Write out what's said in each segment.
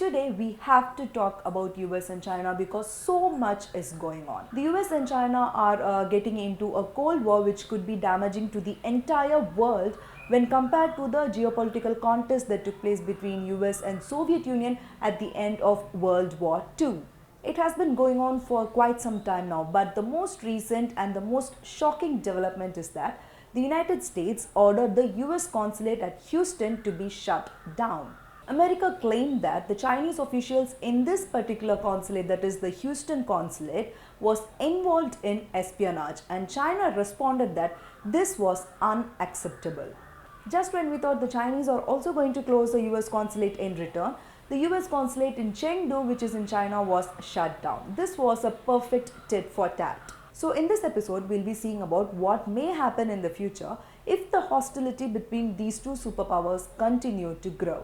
today we have to talk about US and China because so much is going on. The US and China are getting into a cold war which could be damaging to the entire world when compared to the geopolitical contest that took place between US and Soviet Union at the end of World War II. It has been going on for quite some time now, but the most recent and the most shocking development is that the United States ordered the US consulate at Houston to be shut down. America claimed that the Chinese officials in this particular consulate, that is the Houston consulate, was involved in espionage, and China responded that this was unacceptable. Just when we thought the Chinese are also going to close the US consulate in return, the US consulate in Chengdu, which is in China, was shut down. This was a perfect tit for tat. So in this episode, we'll be seeing about what may happen in the future if the hostility between these two superpowers continue to grow.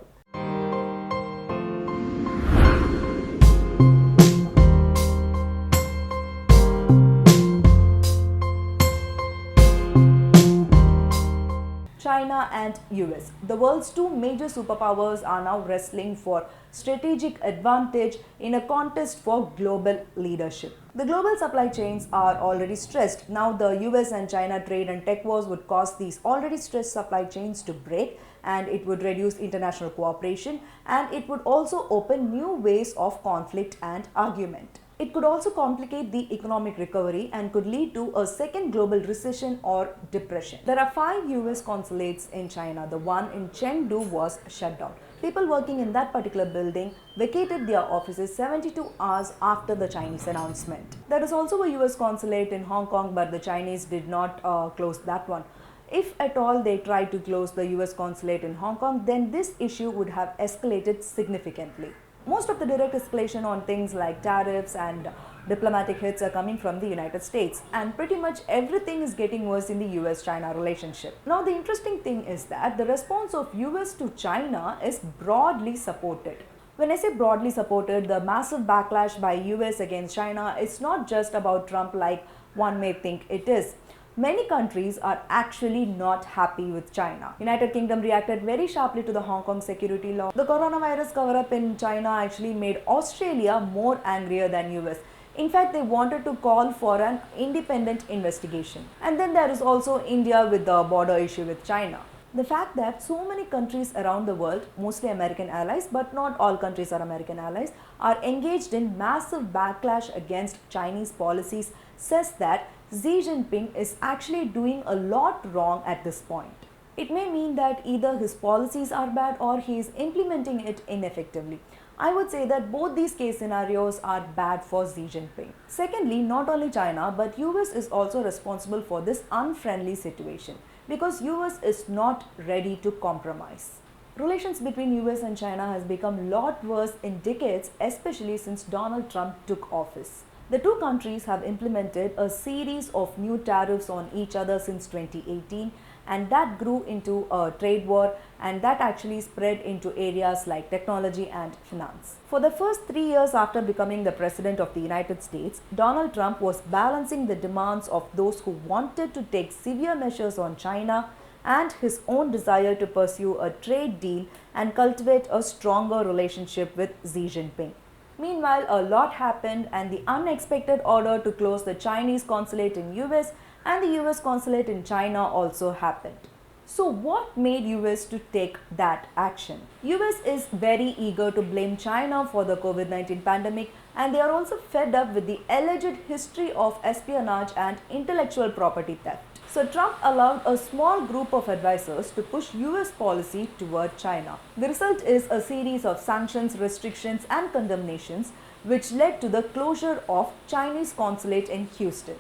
China and US. The world's two major superpowers are now wrestling for strategic advantage in a contest for global leadership. The global supply chains are already stressed. Now the US and China trade and tech wars would cause these already stressed supply chains to break, and it would reduce international cooperation, and it would also open new ways of conflict and argument. It could also complicate the economic recovery and could lead to a second global recession or depression. There are 5 US consulates in China. The one in Chengdu was shut down. People working in that particular building vacated their offices 72 hours after the Chinese announcement. There is also a US consulate in Hong Kong, but the Chinese did not close that one. If at all they tried to close the US consulate in Hong Kong, then this issue would have escalated significantly. Most of the direct escalation on things like tariffs and diplomatic hits are coming from the United States, and pretty much everything is getting worse in the US-China relationship. Now the interesting thing is that the response of US to China is broadly supported. When I say broadly supported, the massive backlash by US against China is not just about Trump like one may think it is. Many countries are actually not happy with China. United Kingdom reacted very sharply to the Hong Kong security law. The coronavirus cover-up in China actually made Australia more angrier than US. In fact, they wanted to call for an independent investigation. And then there is also India with the border issue with China. The fact that so many countries around the world, mostly American allies, but not all countries are American allies, are engaged in massive backlash against Chinese policies says that Xi Jinping is actually doing a lot wrong at this point. It may mean that either his policies are bad or he is implementing it ineffectively. I would say that both these case scenarios are bad for Xi Jinping. Secondly, not only China but US is also responsible for this unfriendly situation because US is not ready to compromise. Relations between US and China has become a lot worse in decades, especially since Donald Trump took office. The two countries have implemented a series of new tariffs on each other since 2018, and that grew into a trade war, and that actually spread into areas like technology and finance. For the first 3 years after becoming the President of the United States, Donald Trump was balancing the demands of those who wanted to take severe measures on China and his own desire to pursue a trade deal and cultivate a stronger relationship with Xi Jinping. Meanwhile, a lot happened, and the unexpected order to close the Chinese consulate in US and the US consulate in China also happened. So what made US to take that action? US is very eager to blame China for the COVID-19 pandemic, and they are also fed up with the alleged history of espionage and intellectual property theft. So Trump allowed a small group of advisors to push US policy toward China. The result is a series of sanctions, restrictions and condemnations which led to the closure of Chinese consulate in Houston.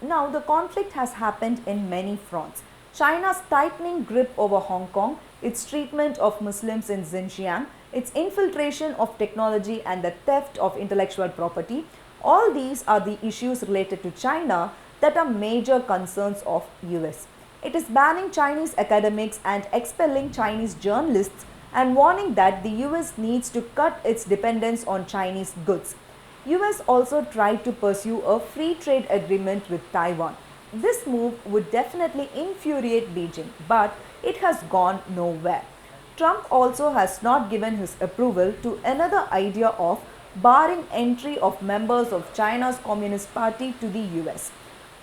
Now the conflict has happened in many fronts. China's tightening grip over Hong Kong, its treatment of Muslims in Xinjiang, its infiltration of technology and the theft of intellectual property, all these are the issues related to China that are major concerns of US. It is banning Chinese academics and expelling Chinese journalists and warning that the US needs to cut its dependence on Chinese goods. US also tried to pursue a free trade agreement with Taiwan. This move would definitely infuriate Beijing, but it has gone nowhere. Trump also has not given his approval to another idea of barring entry of members of China's Communist Party to the US.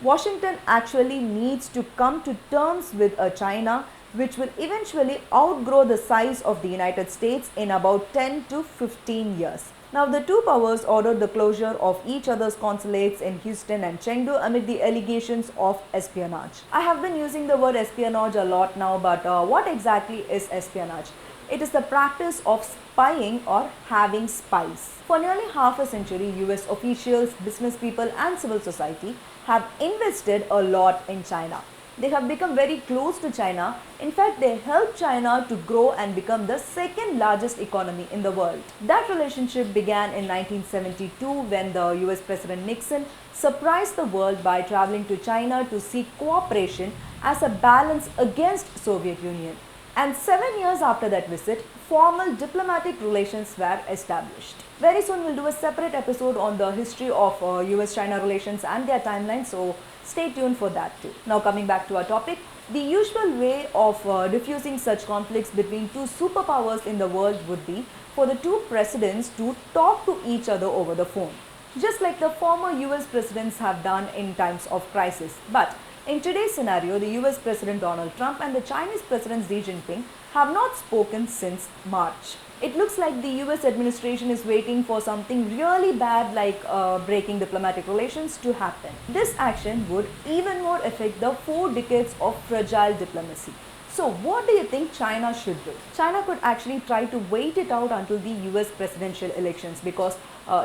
Washington actually needs to come to terms with a China which will eventually outgrow the size of the United States in about 10 to 15 years. Now, the two powers ordered the closure of each other's consulates in Houston and Chengdu amid the allegations of espionage. I have been using the word espionage a lot now, but what exactly is espionage? It is the practice of spying or having spies. For nearly half a century, US officials, business people, and civil society have invested a lot in China. They have become very close to China. In fact, they helped China to grow and become the second largest economy in the world. That relationship began in 1972 when the US President Nixon surprised the world by traveling to China to seek cooperation as a balance against Soviet Union. And 7 years after that visit, formal diplomatic relations were established. Very soon we'll do a separate episode on the history of US-China relations and their timeline, so stay tuned for that too. Now coming back to our topic, the usual way of diffusing such conflicts between two superpowers in the world would be for the two presidents to talk to each other over the phone, just like the former US presidents have done in times of crisis. But in today's scenario, the US President Donald Trump and the Chinese President Xi Jinping have not spoken since March. It looks like the US administration is waiting for something really bad like breaking diplomatic relations to happen. This action would even more affect the 4 decades of fragile diplomacy. So what do you think China should do? China could actually try to wait it out until the US presidential elections, because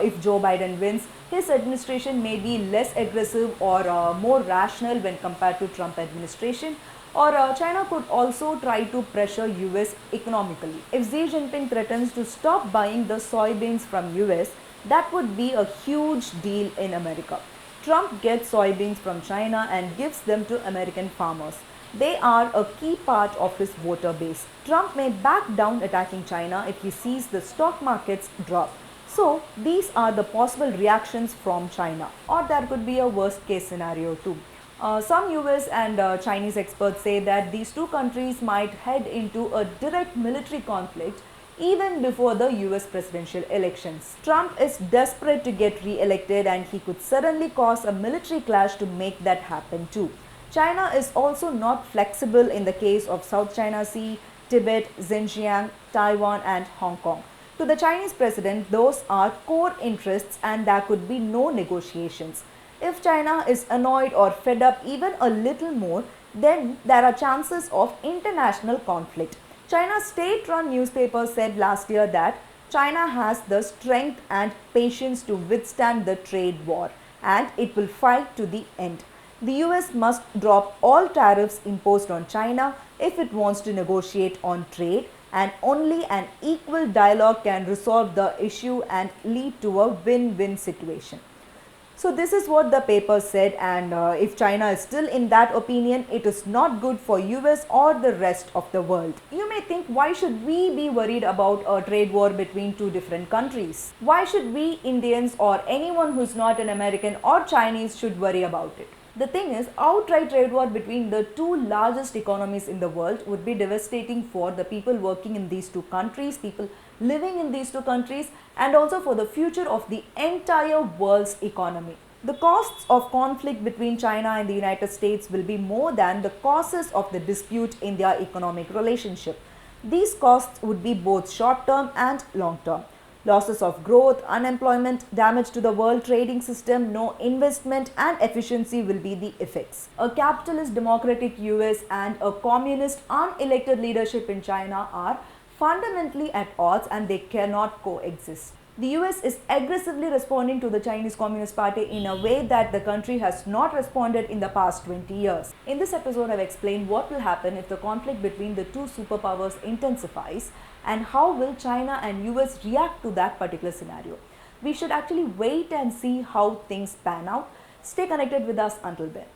if Joe Biden wins, his administration may be less aggressive or more rational when compared to Trump administration. Or China could also try to pressure US economically. If Xi Jinping threatens to stop buying the soybeans from US, that would be a huge deal in America. Trump gets soybeans from China and gives them to American farmers. They are a key part of his voter base. Trump may back down attacking China if he sees the stock markets drop. So these are the possible reactions from China. Or there could be a worst case scenario too. Some US and Chinese experts say that these two countries might head into a direct military conflict even before the US presidential elections. Trump is desperate to get re-elected and he could suddenly cause a military clash to make that happen too. China is also not flexible in the case of South China Sea, Tibet, Xinjiang, Taiwan and Hong Kong. To the Chinese president, those are core interests and there could be no negotiations. If China is annoyed or fed up even a little more, then there are chances of international conflict. China's state-run newspaper said last year that China has the strength and patience to withstand the trade war and it will fight to the end. The US must drop all tariffs imposed on China if it wants to negotiate on trade, and only an equal dialogue can resolve the issue and lead to a win-win situation. So this is what the paper said, and if China is still in that opinion, it is not good for US or the rest of the world. You may think, why should we be worried about a trade war between two different countries? Why should we Indians or anyone who is not an American or Chinese should worry about it? The thing is, outright trade war between the two largest economies in the world would be devastating for the people working in these two countries, people living in these two countries, and also for the future of the entire world's economy. The costs of conflict between China and the United States will be more than the causes of the dispute in their economic relationship. These costs would be both short-term and long-term. Losses of growth, unemployment, damage to the world trading system, no investment and efficiency will be the effects. A capitalist democratic US and a communist unelected leadership in China are fundamentally at odds and they cannot coexist. The US is aggressively responding to the Chinese Communist Party in a way that the country has not responded in the past 20 years. In this episode, I've explained what will happen if the conflict between the two superpowers intensifies and how will China and US react to that particular scenario. We should actually wait and see how things pan out. Stay connected with us until then.